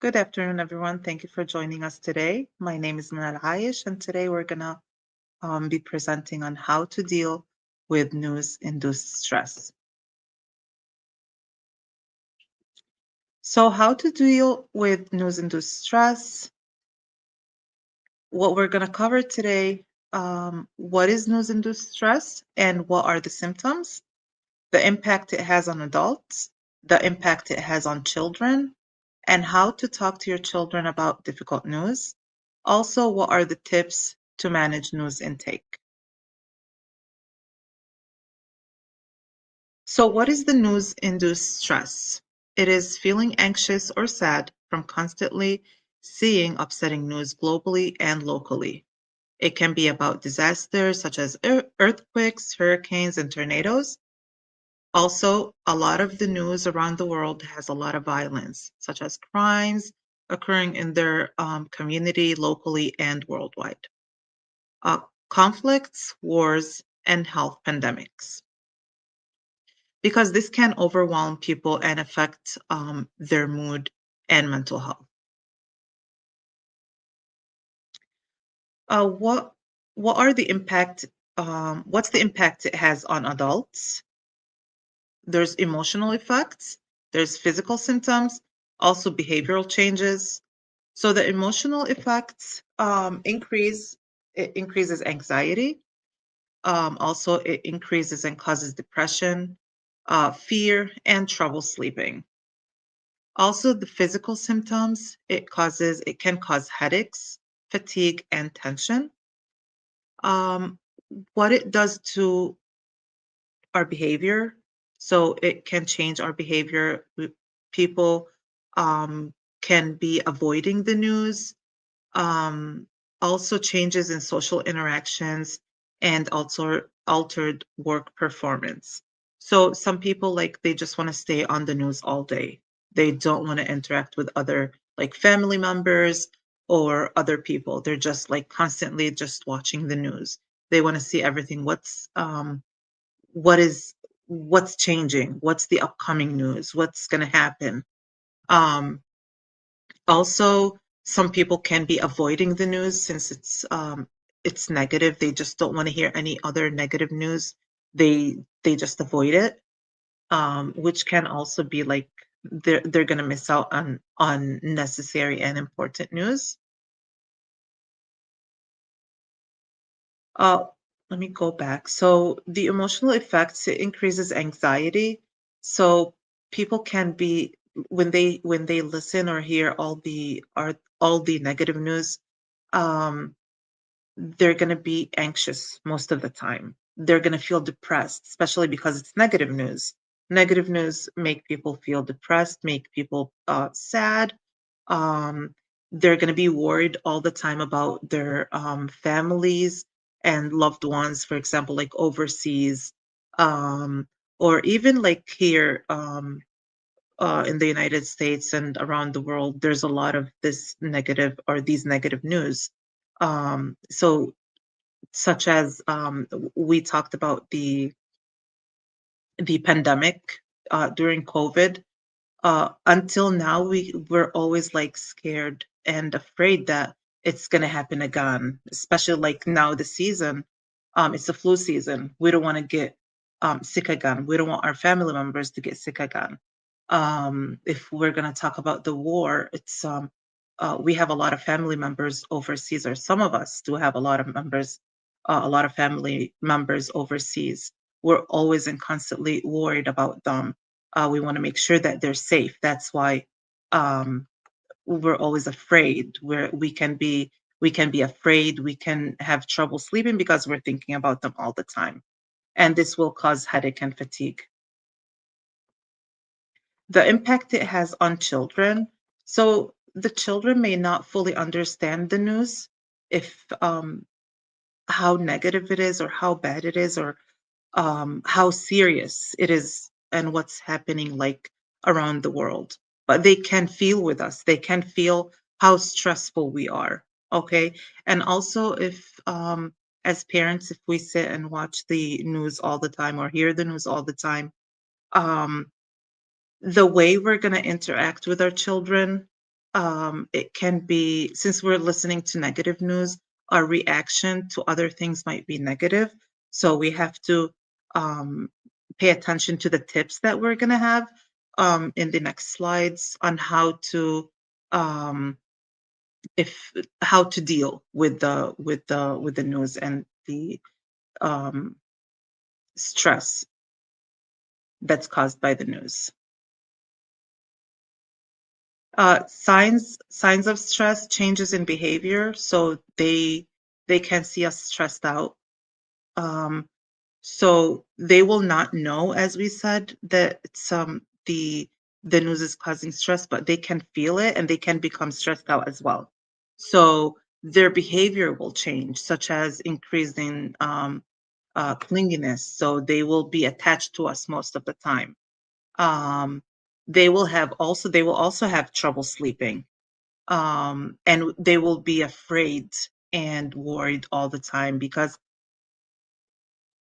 Good afternoon, everyone. Thank you for joining us today. My name is Manal Aish, and today we're going to be presenting on how to deal with news-induced stress. So, how to deal with news-induced stress? What we're going to cover today, what is news-induced stress and what are the symptoms, the impact it has on adults, the impact it has on children, and how to talk to your children about difficult news. Also, what are the tips to manage news intake? So, what is the news-induced stress? It is feeling anxious or sad from constantly seeing upsetting news globally and locally. It can be about disasters such as earthquakes, hurricanes, and tornadoes. Also, a lot of the news around the world has a lot of violence, such as crimes occurring in their community, locally, and worldwide. Uh, Conflicts, wars, and health pandemics. Because this can overwhelm people and affect their mood and mental health. Uh, what what are the impact? What's the impact it has on adults? There's emotional effects. There's physical symptoms. Also behavioral changes. So the emotional effects increase. It increases anxiety. Also, it increases and causes depression, fear, and trouble sleeping. Also, the physical symptoms, it can cause headaches, fatigue, and tension. Um, what it does to our behavior, so it can change our behavior. People can be avoiding the news. Um, Also, changes in social interactions and also altered work performance. So some people like they just want to stay on the news all day. They don't want to interact with other like family members or other people. They're just like constantly just watching the news. They want to see everything. What is what's changing? What's the upcoming news? What's going to happen? Um, Also, some people can be avoiding the news since it's negative. They just don't want to hear any other negative news. They just avoid it, which can also be like they're gonna miss out on necessary and important news. Uh, Let me go back. So the emotional effects, it increases anxiety. So people can be when they listen or hear all the negative news, um, they're going to be anxious most of the time. They're going to feel depressed, especially because it's negative news. Negative news make people feel depressed, make people sad. Um, they're going to be worried all the time about their families and loved ones, for example, like overseas, um, or even like here in the United States and around the world. There's a lot of this negative or these negative news. So such as we talked about the pandemic during COVID. Until now, we're always like scared and afraid that it's gonna happen again. Especially like now the season, it's the flu season. We don't want to get sick again. We don't want our family members to get sick again. If we're gonna talk about the war, it's we have a lot of family members overseas, or some of us do have a lot of family members overseas. We're always and constantly worried about them. We want to make sure that they're safe. That's why um, we're always afraid. We can be afraid. We can have trouble sleeping because we're thinking about them all the time, and this will cause headache and fatigue. The impact it has on children. So the children may not fully understand the news if how negative it is or how bad it is or how serious it is and what's happening like around the world. But they can feel with us. They can feel how stressful we are. Okay. And also, if as parents, if we sit and watch the news all the time or hear the news all the time, um, the way we're going to interact with our children. It can be, since we're listening to negative news, our reaction to other things might be negative. So we have to um, pay attention to the tips that we're going to have in the next slides on how to um, if how to deal with the news and the um, stress that's caused by the news. Signs of stress, changes in behavior. So they can see us stressed out. Um, so they will not know, as we said, that it's the news is causing stress, but they can feel it and they can become stressed out as well. So their behavior will change, such as increasing clinginess. So they will be attached to us most of the time. Um, they will also have trouble sleeping, and they will be afraid and worried all the time because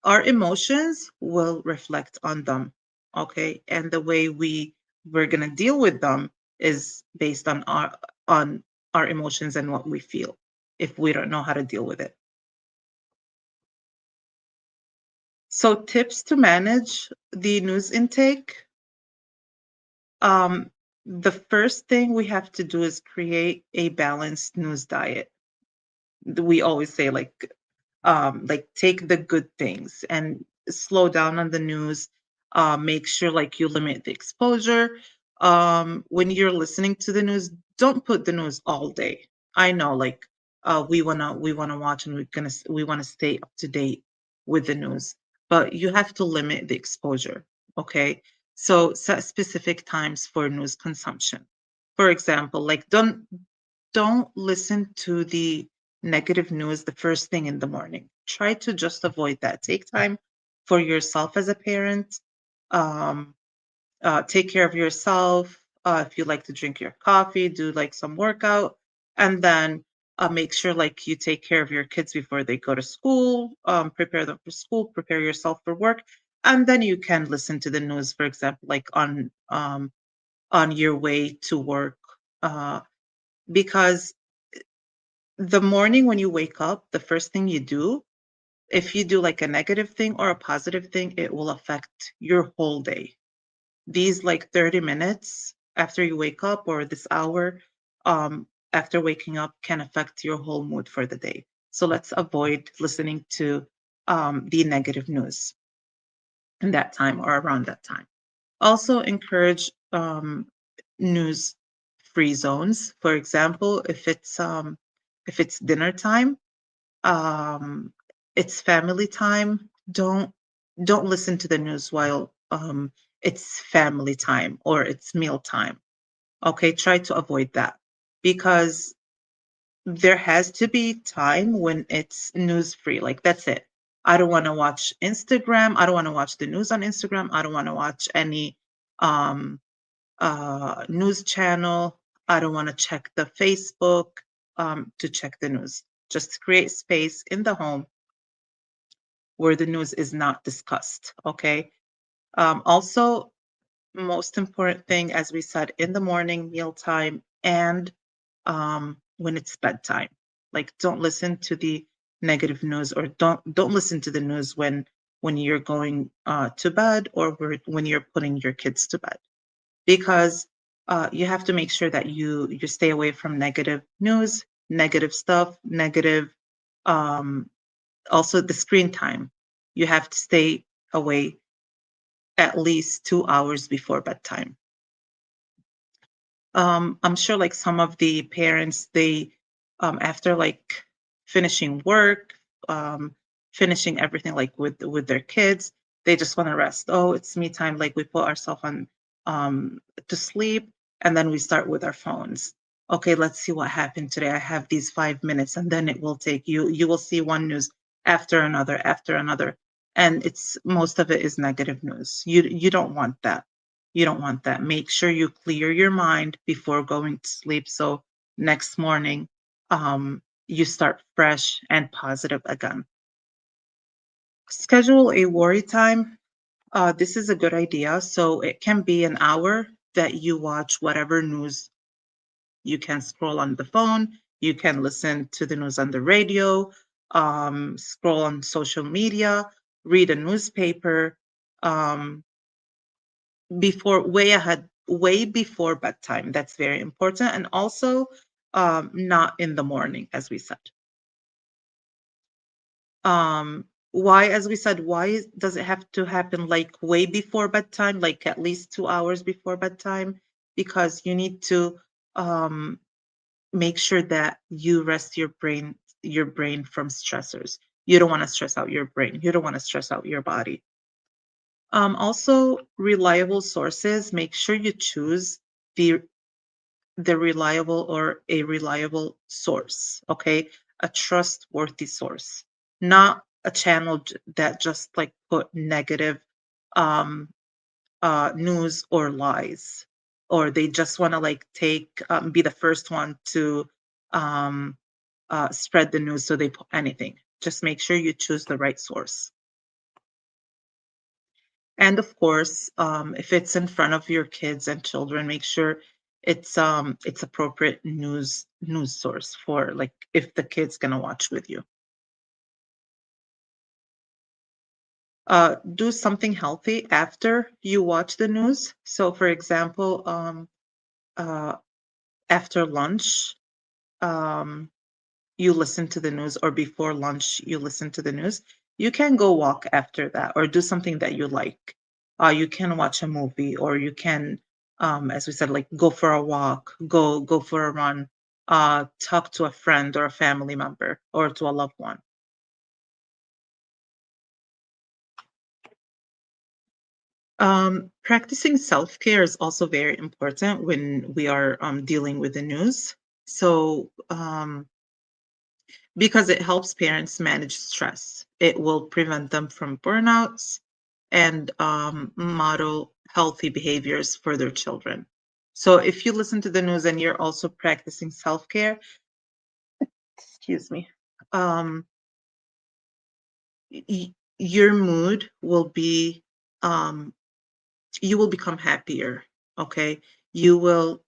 our emotions will reflect on them. Okay, and the way we're gonna deal with them is based on our emotions and what we feel if we don't know how to deal with it. So tips to manage the news intake. Um, the first thing we have to do is create a balanced news diet. We always say like take the good things and slow down on the news. Make sure like you limit the exposure. When you're listening to the news, don't put the news all day. I know like we wanna watch and we wanna stay up to date with the news, but you have to limit the exposure. Okay, so set specific times for news consumption. For example, like don't listen to the negative news the first thing in the morning. Try to just avoid that. Take time for yourself as a parent. Um, take care of yourself. If you like to drink your coffee, do like some workout, and then make sure like you take care of your kids before they go to school. Prepare them for school. Prepare yourself for work, and then you can listen to the news. For example, like on your way to work, because the morning when you wake up, the first thing you do, if you do like a negative thing or a positive thing, it will affect your whole day. These like 30 minutes after you wake up or this hour after waking up can affect your whole mood for the day. So let's avoid listening to the negative news in that time or around that time. Also encourage news free zones. For example, if it's dinner time, um, it's family time. Don't listen to the news while it's family time or it's meal time. Okay, try to avoid that because there has to be time when it's news free. Like that's it. I don't want to watch Instagram. I don't want to watch the news on Instagram. I don't want to watch any um, news channel. I don't want to check the Facebook to check the news. Just create space in the home where the news is not discussed. Okay. Also, most important thing, as we said, in the morning, mealtime, and when it's bedtime. Like, don't listen to the negative news, or don't listen to the news when you're going to bed or when you're putting your kids to bed, because you have to make sure that you stay away from negative news, negative stuff, negative. Um, Also, the screen time. You have to stay away at least 2 hours before bedtime. I'm sure like some of the parents, they after like finishing work, finishing everything like with their kids, they just want to rest. Oh, it's me time. Like we put ourselves on to sleep and then we start with our phones. Okay, let's see what happened today. I have these 5 minutes and then it will take you will see one news after another. And it's most of it is negative news. You don't want that. You don't want that. Make sure you clear your mind before going to sleep. So next morning, you start fresh and positive again. Schedule a worry time. This is a good idea. So it can be an hour that you watch whatever news You can scroll on the phone. You can listen to the news on the radio, scroll on social media, read a newspaper, um, before way ahead, way before bedtime. That's very important. And also, not in the morning, as we said. Why, as we said, why does it have to happen like way before bedtime, like at least 2 hours before bedtime? Because you need to um, make sure that you rest your brain from stressors. You don't want to stress out your brain. You don't want to stress out your body. Also, reliable sources. Make sure you choose the reliable or a reliable source, okay? A trustworthy source, not a channel that just like put negative um, news or lies, or they just want to like take be the first one to um, spread the news, so they put anything. Just make sure you choose the right source. And of course, if it's in front of your kids and children, make sure it's appropriate news source for like if the kid's gonna watch with you. Do something healthy after you watch the news. So, for example, uh, after lunch, um, you listen to the news, or before lunch you listen to the news. You can go walk after that or do something that you like. You can watch a movie, or you can, as we said, like go for a walk, go for a run, talk to a friend or a family member or to a loved one. Practicing self-care is also very important when we are dealing with the news. So because it helps parents manage stress. It will prevent them from burnouts and model healthy behaviors for their children. So if you listen to the news and you're also practicing self-care, excuse me, um, your mood will be, um, you will become happier. Okay, you will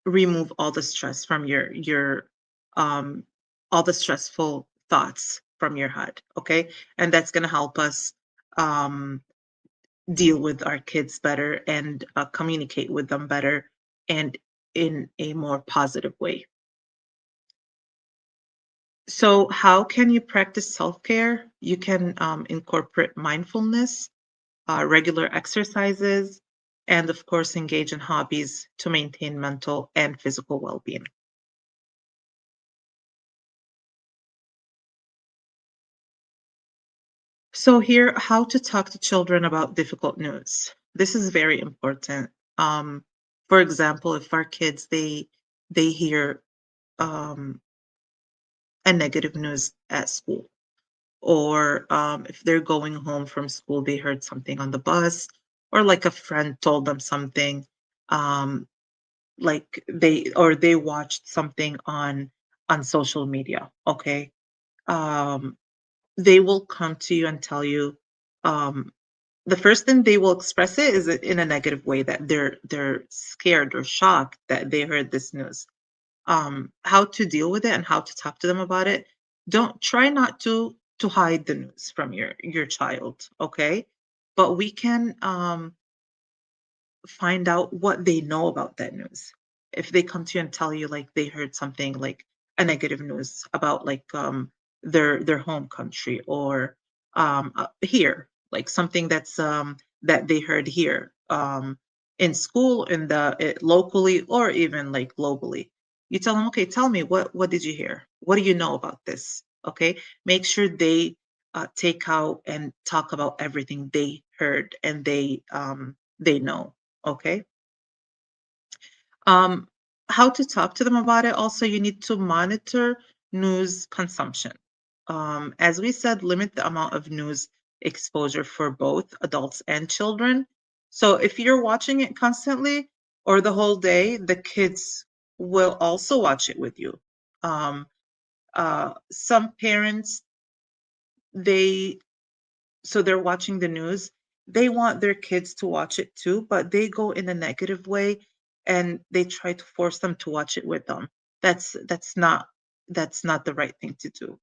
remove all the stress from your um all the stressful thoughts from your head, okay? And that's going to help us um deal with our kids better and communicate with them better and in a more positive way. So how can you practice self-care? You can incorporate mindfulness, regular exercises, and of course engage in hobbies to maintain mental and physical well-being. So here, how to talk to children about difficult news. This is very important. For example, if our kids they hear um, a negative news at school, or if they're going home from school, they heard something on the bus, or like a friend told them something, um, like they watched something on social media. Okay, um, they will come to you and tell you. The first thing they will express it is in a negative way, that they're scared or shocked that they heard this news. How to deal with it and how to talk to them about it. Don't try not to hide the news from your child, okay? But we can find out what they know about that news. If they come to you and tell you like they heard something like a negative news about like their home country, or here, like something that they heard here in school, in locally, or even like globally. You tell them, okay, tell me what did you hear? What do you know about this? Okay, make sure they take out and talk about everything they heard and they know. Okay. Um, how to talk to them about it. Also, you need to monitor news consumption. As we said, limit the amount of news exposure for both adults and children. So if you're watching it constantly or the whole day, the kids will also watch it with you. Um, some parents, they so they're watching the news. They want their kids to watch it too, but they go in a negative way and they try to force them to watch it with them. That's not the right thing to do.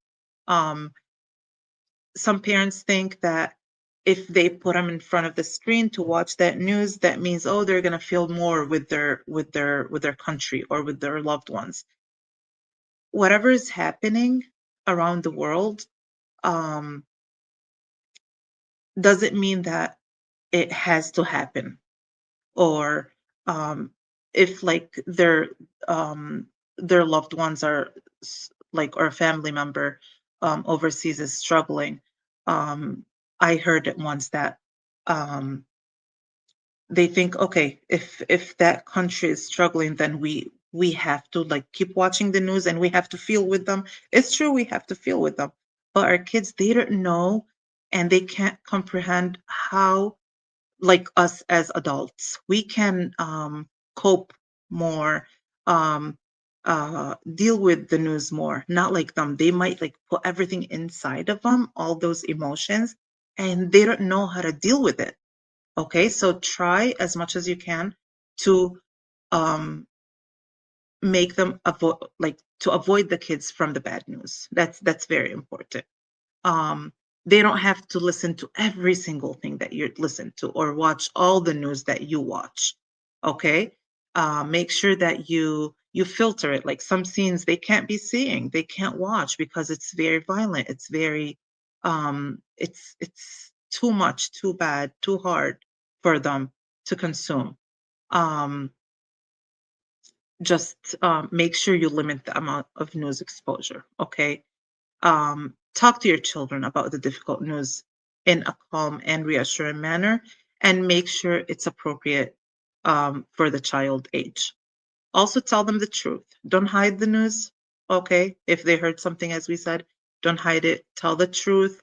Some parents think that if they put them in front of the screen to watch that news, that means, oh, they're going to feel more with their country or with their loved ones. Whatever is happening around the world doesn't mean that it has to happen. Or if like their loved ones are like, or a family member overseas is struggling. I heard it once that they think, okay, if that country is struggling, then we have to like keep watching the news and we have to feel with them. It's true, we have to feel with them, but our kids, they don't know and they can't comprehend how, like us as adults, we can cope more, deal with the news more. Not like them. They might like put everything inside of them, all those emotions, and they don't know how to deal with it. Okay, so try as much as you can to um, make them avoid, like to avoid the kids from the bad news. That's very important. Um, they don't have to listen to every single thing that you listen to or watch all the news that you watch. Okay, make sure that you filter it. Like some scenes they can't be seeing, they can't watch because it's very violent. It's very, it's too much, too bad, too hard for them to consume. Um, just make sure you limit the amount of news exposure. Okay, talk to your children about the difficult news in a calm and reassuring manner, and make sure it's appropriate for the child age. Also, tell them the truth. Don't hide the news. Okay, if they heard something, as we said, don't hide it. Tell the truth,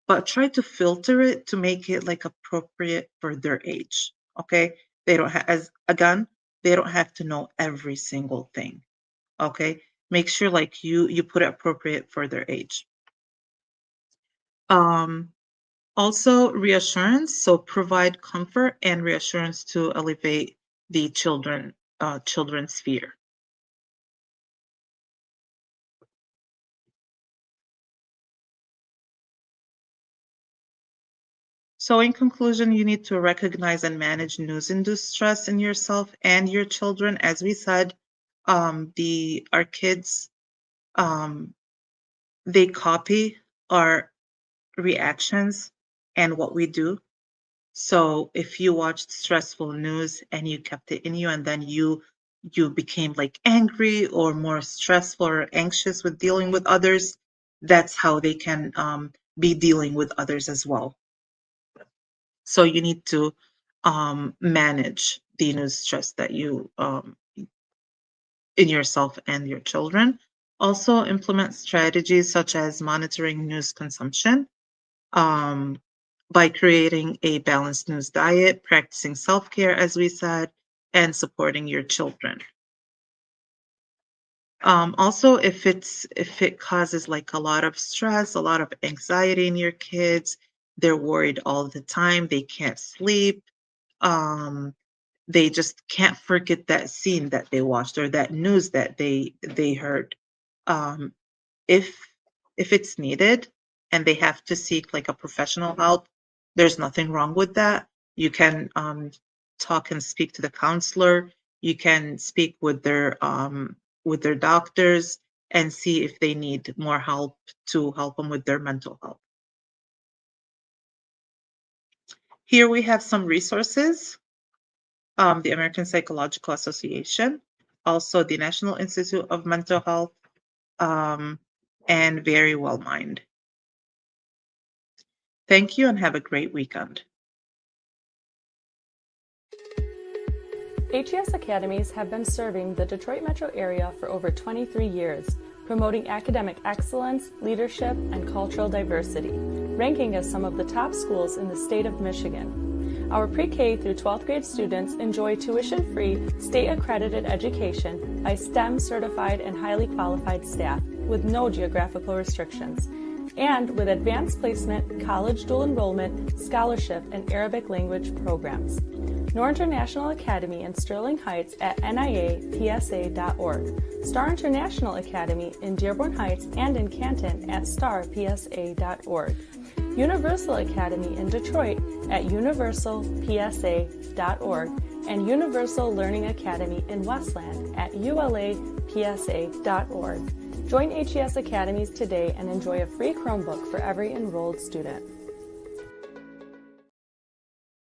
but try to filter it to make it like appropriate for their age. Okay, they don't have, as again, they don't have to know every single thing. Okay, make sure like you put it appropriate for their age. Um, Also reassurance, so provide comfort and reassurance to elevate the children's fear. So in conclusion, you need to recognize and manage news-induced stress in yourself and your children. As we said, the our kids, um, they copy our reactions and what we do. So if you watched stressful news and you kept it in you, and then you became like angry or more stressful or anxious with dealing with others, that's how they can be dealing with others as well. So you need to manage the news stress that you in yourself and your children. Also implement strategies such as monitoring news consumption, um, by creating a balanced news diet, practicing self-care, as we said, and supporting your children. Also, if it causes like a lot of stress, a lot of anxiety in your kids, they're worried all the time, they can't sleep, um, they just can't forget that scene that they watched or that news that they heard. Um, if if it's needed and they have to seek like a professional help, there's nothing wrong with that. You can talk and speak to the counselor. You can speak with their doctors and see if they need more help to help them with their mental health. Here we have some resources. The American Psychological Association, also the National Institute of Mental Health, and Very Well Mind. Thank you and have a great weekend. HES academies have been serving the Detroit metro area for over 23 years, promoting academic excellence, leadership, and cultural diversity, ranking as some of the top schools in the state of Michigan. Our pre-K through 12th grade students enjoy tuition-free, state-accredited education by STEM-certified and highly qualified staff with no geographical restrictions, and with advanced placement, college dual enrollment, scholarship, and Arabic language programs. Nor International Academy in Sterling Heights at niapsa.org, Star International Academy in Dearborn Heights and in Canton at starpsa.org, Universal Academy in Detroit at universalpsa.org, and Universal Learning Academy in Westland at ulapsa.org. Join HES Academies today and enjoy a free Chromebook for every enrolled student.